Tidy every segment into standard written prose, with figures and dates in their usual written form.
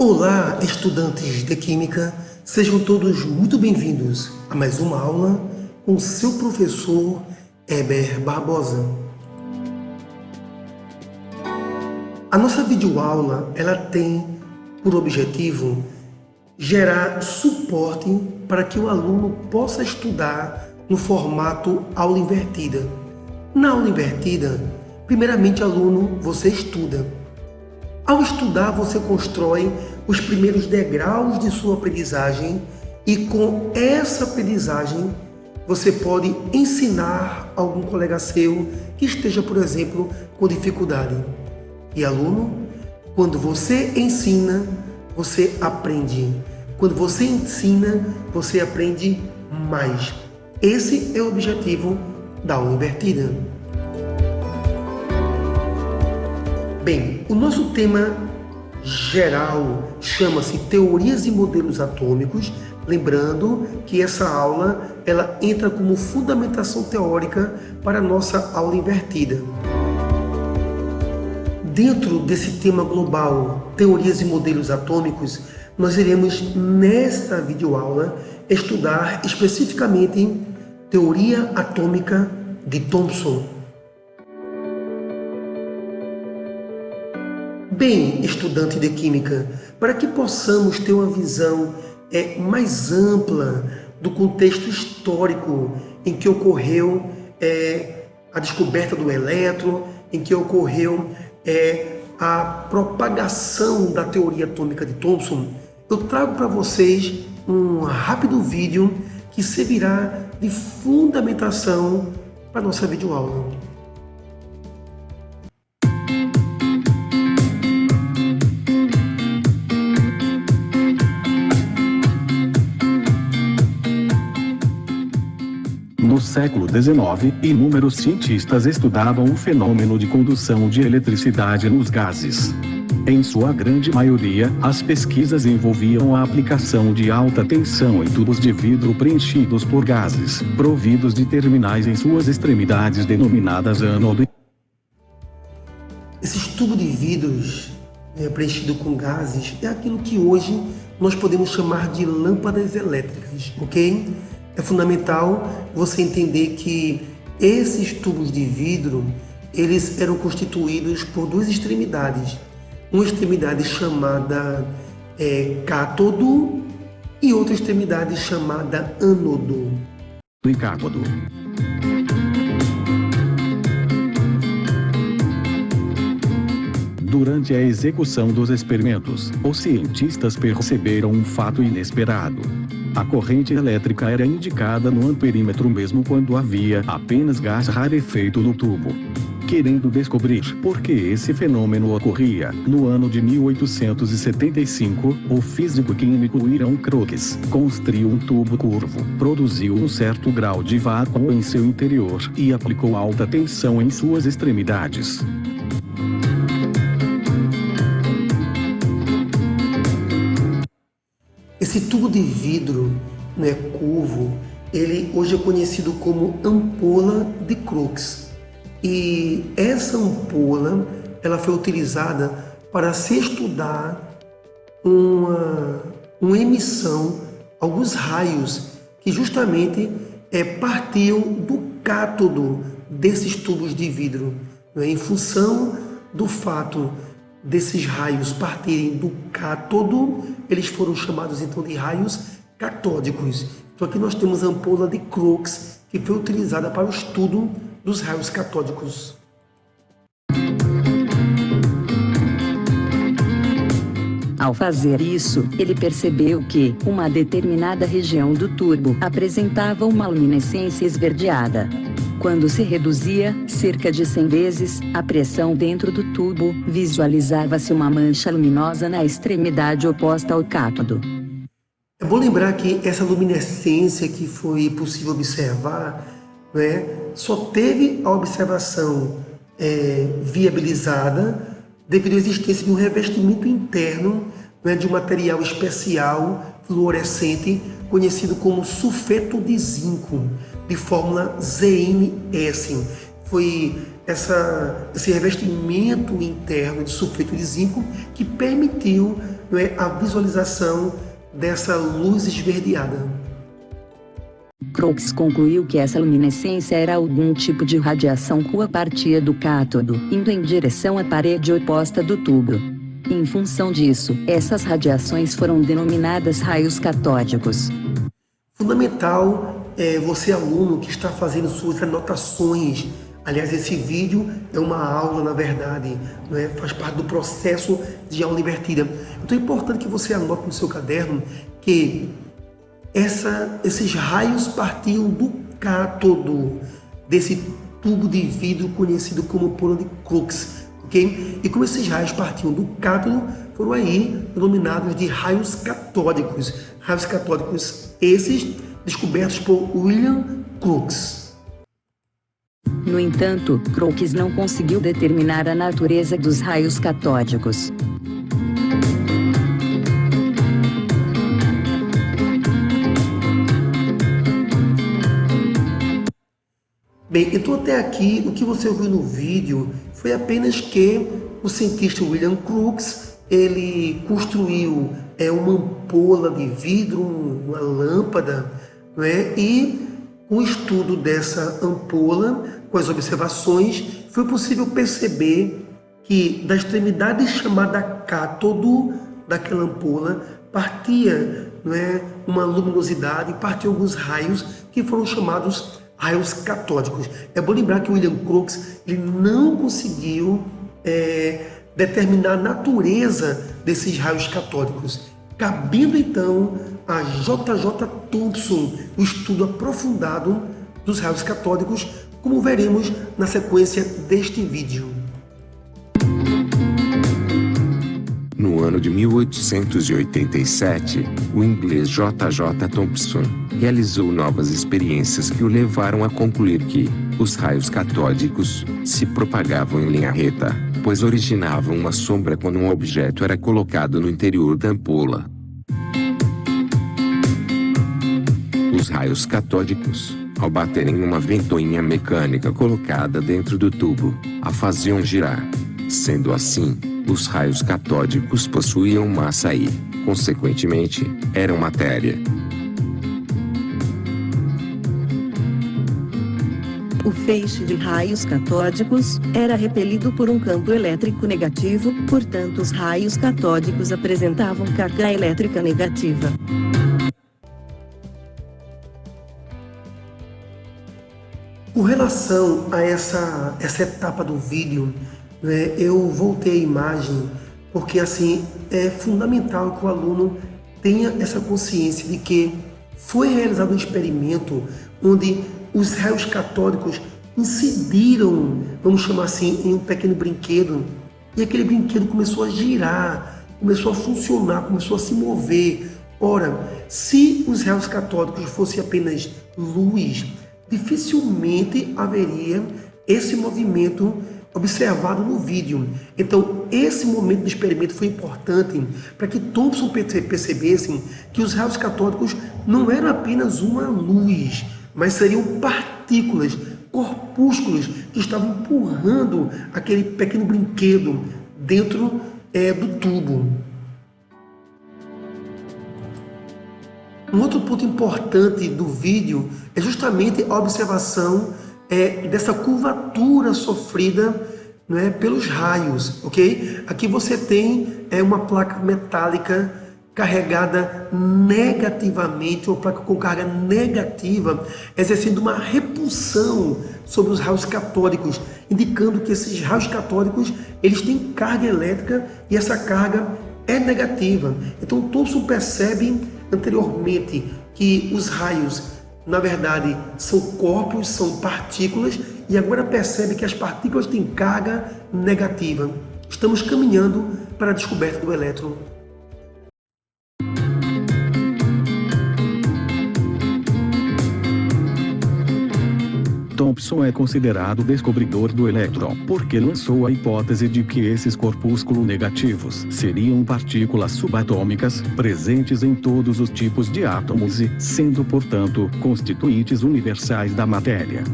Olá, estudantes de Química, sejam todos muito bem-vindos a mais uma aula com seu professor Heber Barbosa. A nossa videoaula ela tem por objetivo gerar suporte para que o aluno possa estudar no formato aula invertida. Na aula invertida, primeiramente, aluno, você estuda. Ao estudar, você constrói os primeiros degraus de sua aprendizagem e com essa aprendizagem você pode ensinar algum colega seu que esteja, por exemplo, com dificuldade. E aluno, quando você ensina, você aprende. Quando você ensina, você aprende mais. Esse é o objetivo da aula invertida. Bem, o nosso tema geral chama-se Teorias e Modelos Atômicos, lembrando que essa aula ela entra como fundamentação teórica para a nossa aula invertida. Dentro desse tema global, Teorias e Modelos Atômicos, nós iremos nesta videoaula estudar especificamente Teoria Atômica de Thomson. Bem, estudante de Química, para que possamos ter uma visão mais ampla do contexto histórico em que ocorreu a descoberta do elétron, em que ocorreu a propagação da teoria atômica de Thomson, eu trago para vocês um rápido vídeo que servirá de fundamentação para a nossa videoaula. No século XIX, inúmeros cientistas estudavam o fenômeno de condução de eletricidade nos gases. Em sua grande maioria, as pesquisas envolviam a aplicação de alta tensão em tubos de vidro preenchidos por gases, providos de terminais em suas extremidades denominadas ânodo. Esses tubos de vidros preenchidos com gases é aquilo que hoje nós podemos chamar de lâmpadas elétricas, ok? É fundamental você entender que esses tubos de vidro, eles eram constituídos por duas extremidades. Uma extremidade chamada cátodo e outra extremidade chamada ânodo. E cátodo. Durante a execução dos experimentos, os cientistas perceberam um fato inesperado. A corrente elétrica era indicada no amperímetro mesmo quando havia apenas gás rarefeito no tubo. Querendo descobrir por que esse fenômeno ocorria, no ano de 1875, o físico-químico Hiram Crookes construiu um tubo curvo, produziu um certo grau de vácuo em seu interior e aplicou alta tensão em suas extremidades. Esse tubo de vidro curvo, ele hoje é conhecido como ampola de Crookes. E essa ampola ela foi utilizada para se estudar uma emissão, alguns raios que justamente partiam do cátodo desses tubos de vidro. Em função do fato desses raios partirem do cátodo, eles foram chamados então de raios catódicos. Então aqui nós temos a ampola de Crookes, que foi utilizada para o estudo dos raios catódicos. Ao fazer isso, ele percebeu que uma determinada região do tubo apresentava uma luminescência esverdeada. Quando se reduzia, cerca de 100 vezes, a pressão dentro do tubo, visualizava-se uma mancha luminosa na extremidade oposta ao cátodo. É bom lembrar que essa luminescência que foi possível observar, só teve a observação viabilizada devido à existência de um revestimento interno de um material especial fluorescente conhecido como sulfeto de zinco, de fórmula ZnS. Foi esse revestimento interno de sulfeto de zinco que permitiu não é, a visualização dessa luz esverdeada. Crookes concluiu que essa luminescência era algum tipo de radiação que partia do cátodo, indo em direção à parede oposta do tubo. Em função disso, essas radiações foram denominadas raios catódicos. Fundamental é você, aluno, que está fazendo suas anotações. Aliás, esse vídeo é uma aula, na verdade, não é? Faz parte do processo de aula invertida. Então é importante que você anote no seu caderno que esses raios partiam do cátodo, desse tubo de vidro conhecido como polo de Crookes, ok? E como esses raios partiam do cátodo, foram aí denominados de raios catódicos. Raios catódicos esses descobertos por William Crookes. No entanto, Crookes não conseguiu determinar a natureza dos raios catódicos. Bem, então até aqui o que você ouviu no vídeo foi apenas que o cientista William Crookes, ele construiu uma ampola de vidro, uma lâmpada, não é? E com o estudo dessa ampola, com as observações, foi possível perceber que da extremidade chamada cátodo daquela ampola partia, não é, uma luminosidade, partiam alguns raios que foram chamados raios catódicos. É bom lembrar que o William Crookes ele não conseguiu determinar a natureza desses raios catódicos, cabendo então a J.J. Thomson o estudo aprofundado dos raios catódicos, como veremos na sequência deste vídeo. No ano de 1887, o inglês J.J. Thomson realizou novas experiências que o levaram a concluir que os raios catódicos se propagavam em linha reta, pois originavam uma sombra quando um objeto era colocado no interior da ampola. Os raios catódicos, ao baterem em uma ventoinha mecânica colocada dentro do tubo, a faziam girar. Sendo assim, os raios catódicos possuíam massa e, consequentemente, eram matéria. O feixe de raios catódicos era repelido por um campo elétrico negativo, portanto os raios catódicos apresentavam carga elétrica negativa. Com relação a essa etapa do vídeo, né, eu voltei a imagem porque assim é fundamental que o aluno tenha essa consciência de que foi realizado um experimento onde os raios catódicos incidiram, vamos chamar assim, em um pequeno brinquedo, e aquele brinquedo começou a girar, começou a funcionar, começou a se mover. Ora, se os raios catódicos fossem apenas luz, dificilmente haveria esse movimento observado no vídeo. Então, esse momento do experimento foi importante para que Thomson percebesse que os raios catódicos não eram apenas uma luz, mas seriam partículas, corpúsculos que estavam empurrando aquele pequeno brinquedo dentro do tubo. Um outro ponto importante do vídeo é justamente a observação dessa curvatura sofrida, não é, pelos raios, ok? Aqui você tem uma placa metálica carregada negativamente, uma placa com carga negativa, exercendo uma repulsão sobre os raios catódicos, indicando que esses raios catódicos eles têm carga elétrica e essa carga é negativa. Então Thomson percebe anteriormente que os raios, na verdade, são corpos, são partículas, e agora percebe que as partículas têm carga negativa. Estamos caminhando para a descoberta do elétron. Thomson é considerado o descobridor do elétron, porque lançou a hipótese de que esses corpúsculos negativos seriam partículas subatômicas, presentes em todos os tipos de átomos e, sendo, portanto, constituintes universais da matéria.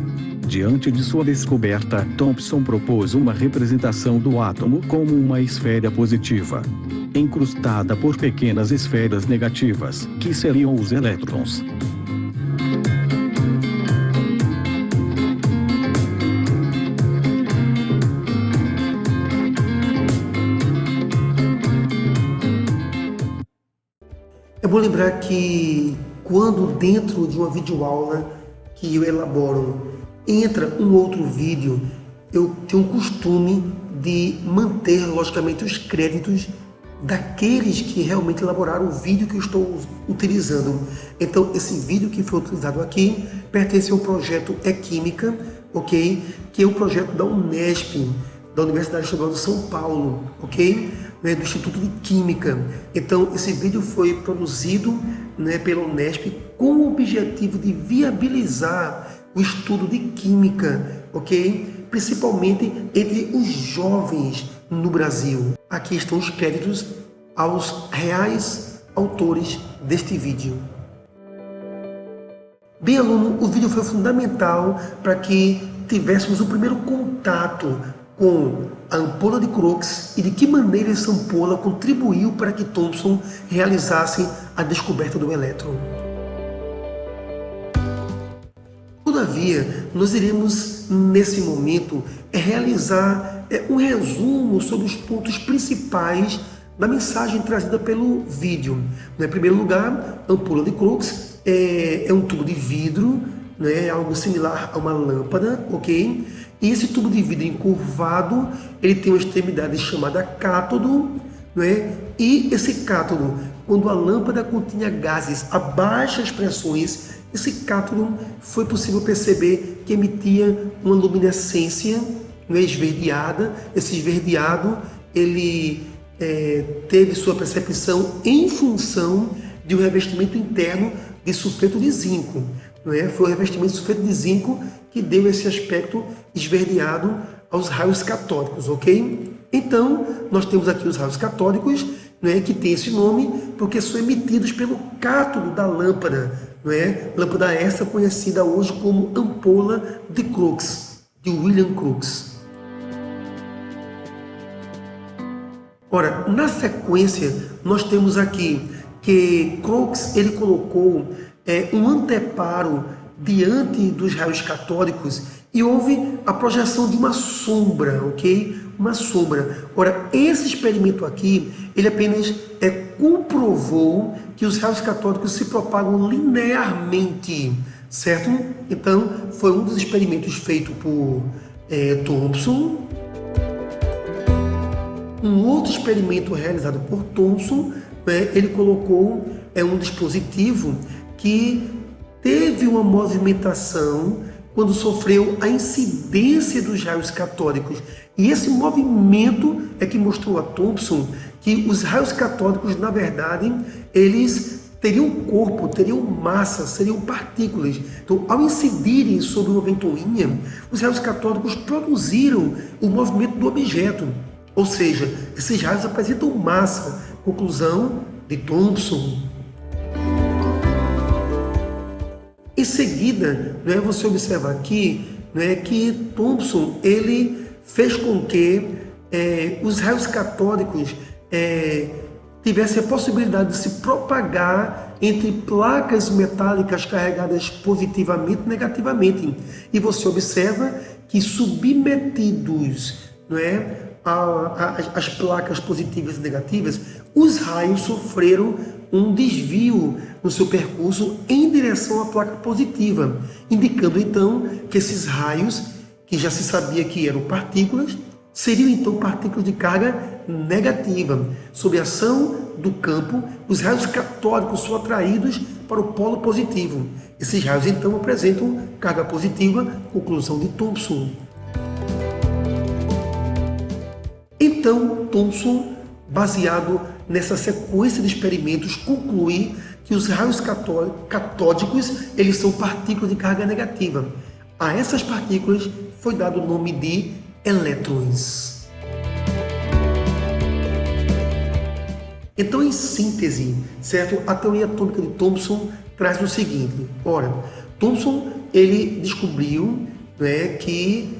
Diante de sua descoberta, Thomson propôs uma representação do átomo como uma esfera positiva. encrustada por pequenas esferas negativas, que seriam os elétrons. É bom lembrar que quando dentro de uma videoaula que eu elaboro entra um outro vídeo, eu tenho o costume de manter, logicamente, os créditos daqueles que realmente elaboraram o vídeo que eu estou utilizando. Então, esse vídeo que foi utilizado aqui pertence ao projeto E-Química, ok? Que é um projeto da Unesp, da Universidade Estadual de São Paulo, ok? Do Instituto de Química. Então, esse vídeo foi produzido, pela Unesp com o objetivo de viabilizar o estudo de Química, ok? Principalmente entre os jovens no Brasil. Aqui estão os créditos aos reais autores deste vídeo. Bem, aluno, o vídeo foi fundamental para que tivéssemos o primeiro contato com a ampola de Crookes e de que maneira essa ampola contribuiu para que Thomson realizasse a descoberta do elétron. Todavia, nós iremos, nesse momento, realizar um resumo sobre os pontos principais da mensagem trazida pelo vídeo. Em primeiro lugar, a ampola de Crookes é um tubo de vidro, algo similar a uma lâmpada, ok? E esse tubo de vidro encurvado, ele tem uma extremidade chamada cátodo, e esse cátodo, quando a lâmpada continha gases a baixas pressões, esse cátodo foi possível perceber que emitia uma luminescência esverdeada. Esse esverdeado, ele teve sua percepção em função de um revestimento interno de sulfeto de zinco. Foi o revestimento de sulfeto de zinco que deu esse aspecto esverdeado aos raios catódicos, ok? Então, nós temos aqui os raios catódicos, que tem esse nome porque são emitidos pelo cátodo da lâmpada, lâmpada essa conhecida hoje como ampola de Crookes, de William Crookes. Ora, na sequência, nós temos aqui que Crookes ele colocou um anteparo diante dos raios catódicos e houve a projeção de uma sombra, ok? Uma sombra. Ora, esse experimento aqui, ele apenas comprovou que os raios catódicos se propagam linearmente, certo? Então, foi um dos experimentos feito por Thomson. Um outro experimento realizado por Thomson, ele colocou um dispositivo que teve uma movimentação quando sofreu a incidência dos raios catódicos. E esse movimento é que mostrou a Thomson que os raios catódicos, na verdade, eles teriam corpo, teriam massa, seriam partículas. Então, ao incidirem sobre uma ventoinha, os raios catódicos produziram o movimento do objeto. Ou seja, esses raios apresentam massa. Conclusão de Thomson. Em seguida, você observa aqui que Thomson ele fez com que os raios catódicos tivessem a possibilidade de se propagar entre placas metálicas carregadas positivamente e negativamente. E você observa que submetidos às placas positivas e negativas, os raios sofreram um desvio no seu percurso em direção à placa positiva, indicando então que esses raios, que já se sabia que eram partículas, seriam então partículas de carga negativa. Sob a ação do campo, os raios catódicos são atraídos para o polo positivo. Esses raios então apresentam carga positiva, conclusão de Thomson. Então, Thomson, baseado nessa sequência de experimentos, conclui que os raios catódicos eles são partículas de carga negativa. A essas partículas foi dado o nome de elétrons. Então, em síntese, certo? A teoria atômica de Thomson traz o seguinte. Ora, Thomson ele descobriu que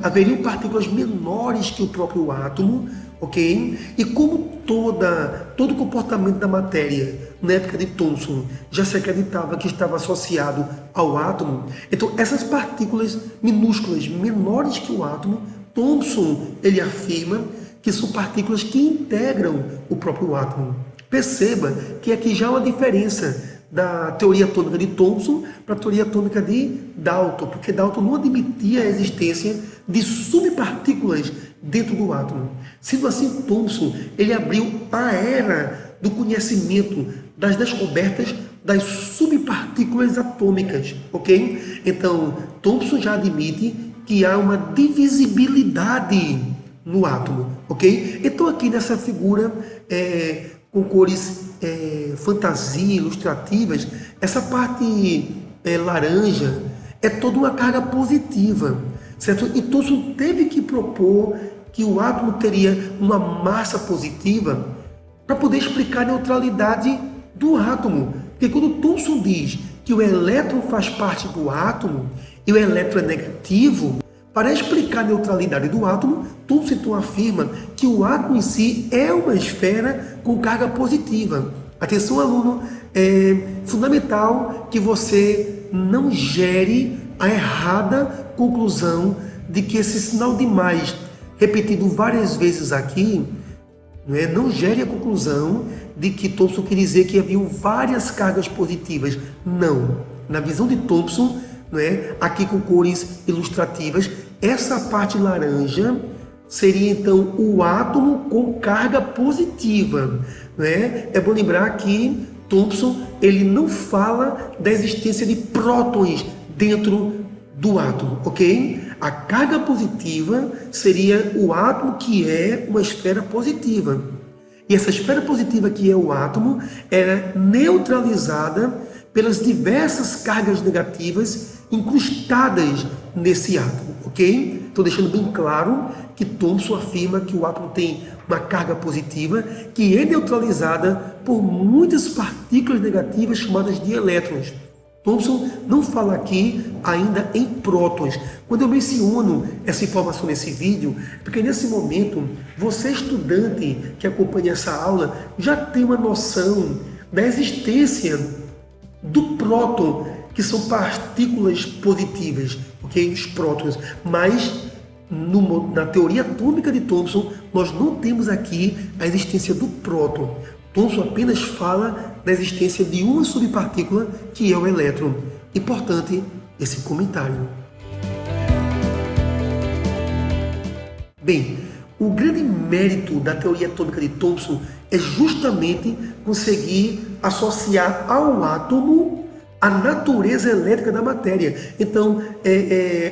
haveriam partículas menores que o próprio átomo, ok? E como todo o comportamento da matéria na época de Thomson já se acreditava que estava associado ao átomo, então essas partículas minúsculas, menores que o átomo, Thomson ele afirma que são partículas que integram o próprio átomo. Perceba que aqui já há uma diferença da teoria atômica de Thomson para a teoria atômica de Dalton, porque Dalton não admitia a existência de subpartículas dentro do átomo. Sendo assim, Thomson ele abriu a era do conhecimento, das descobertas das subpartículas atômicas, ok? Então, Thomson já admite que há uma divisibilidade no átomo, ok? Então aqui nessa figura com cores fantasia, ilustrativas, essa parte laranja é toda uma carga positiva, certo? E Thomson teve que propor que o átomo teria uma massa positiva para poder explicar a neutralidade do átomo. Porque quando Thomson diz que o elétron faz parte do átomo e o elétron é negativo, para explicar a neutralidade do átomo, Thomson então afirma que o átomo em si é uma esfera com carga positiva. Atenção, aluno, é fundamental que você não gere a errada conclusão de que esse sinal de mais, repetido várias vezes aqui, não gere a conclusão de que Thomson quer dizer que havia várias cargas positivas. Não. Na visão de Thomson, aqui com cores ilustrativas, essa parte laranja seria então o átomo com carga positiva. É bom lembrar que Thomson ele não fala da existência de prótons dentro do átomo, ok? A carga positiva seria o átomo que é uma esfera positiva. E essa esfera positiva que é o átomo é neutralizada pelas diversas cargas negativas incrustadas nesse átomo, ok? Estou deixando bem claro que Thomson afirma que o átomo tem uma carga positiva que é neutralizada por muitas partículas negativas chamadas de elétrons. Thomson não fala aqui ainda em prótons. Quando eu menciono essa informação nesse vídeo, porque nesse momento, você estudante que acompanha essa aula já tem uma noção da existência do próton, que são partículas positivas, ok? Os prótons. Mas na teoria atômica de Thomson, nós não temos aqui a existência do próton. Thomson apenas fala da existência de uma subpartícula, que é o elétron. Importante esse comentário. Bem, o grande mérito da teoria atômica de Thomson é justamente conseguir associar ao átomo a natureza elétrica da matéria. Então,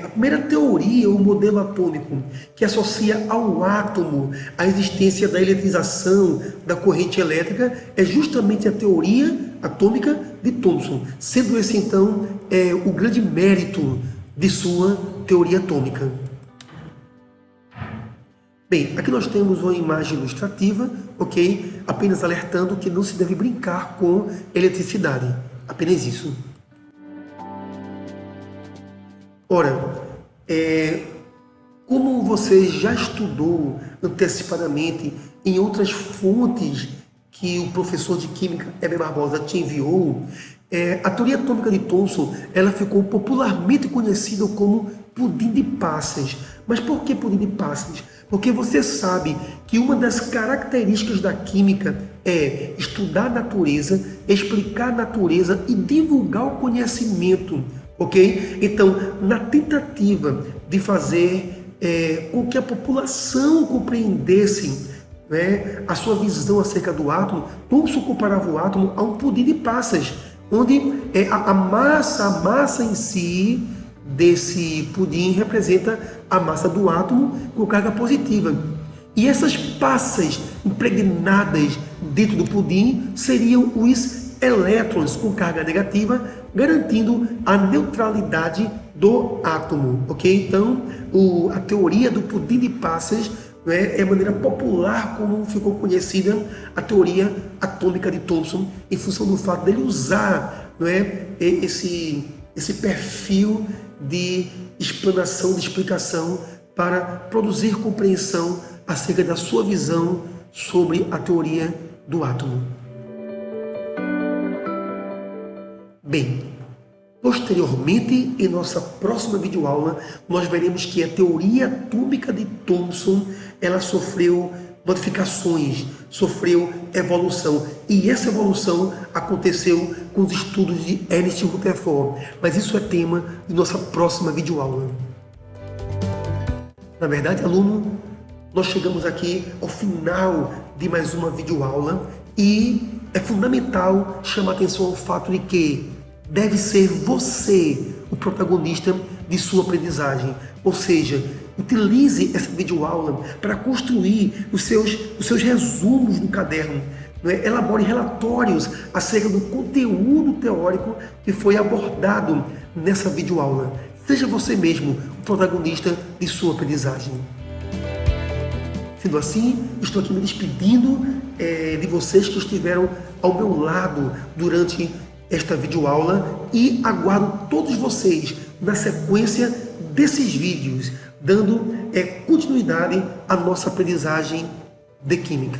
a primeira teoria, o modelo atômico, que associa ao átomo a existência da eletrização, da corrente elétrica, é justamente a teoria atômica de Thomson. Sendo esse, então, o grande mérito de sua teoria atômica. Bem, aqui nós temos uma imagem ilustrativa, ok? Apenas alertando que não se deve brincar com eletricidade. Apenas isso. Ora, como você já estudou antecipadamente em outras fontes que o professor de Química Heber Barbosa te enviou, a teoria atômica de Thomson ela ficou popularmente conhecida como pudim de passas. Mas por que pudim de passas? Porque você sabe que uma das características da química é estudar a natureza, explicar a natureza e divulgar o conhecimento, ok? Então, na tentativa de fazer com que a população compreendesse a sua visão acerca do átomo, Thomson comparava o átomo a um pudim de passas, onde a massa em si desse pudim representa a massa do átomo com carga positiva. E essas passas impregnadas dentro do pudim seriam os elétrons com carga negativa, garantindo a neutralidade do átomo, ok? Então, a teoria do pudim de passas é a maneira popular como ficou conhecida a teoria atômica de Thomson, em função do fato dele usar esse perfil de explanação, de explicação, para produzir compreensão acerca da sua visão sobre a teoria do átomo. Bem, posteriormente, em nossa próxima videoaula, nós veremos que a teoria atômica de Thomson, ela sofreu modificações, sofreu evolução. E essa evolução aconteceu com os estudos de Ernst Rutherford. Mas isso é tema de nossa próxima videoaula. Na verdade, aluno, nós chegamos aqui ao final de mais uma videoaula e é fundamental chamar atenção ao fato de que deve ser você o protagonista de sua aprendizagem. Ou seja, utilize essa videoaula para construir os seus resumos no caderno. Não é? Elabore relatórios acerca do conteúdo teórico que foi abordado nessa videoaula. Seja você mesmo o protagonista de sua aprendizagem. Sendo assim, estou aqui me despedindo de vocês que estiveram ao meu lado durante esta videoaula e aguardo todos vocês na sequência desses vídeos, dando continuidade à nossa aprendizagem de Química.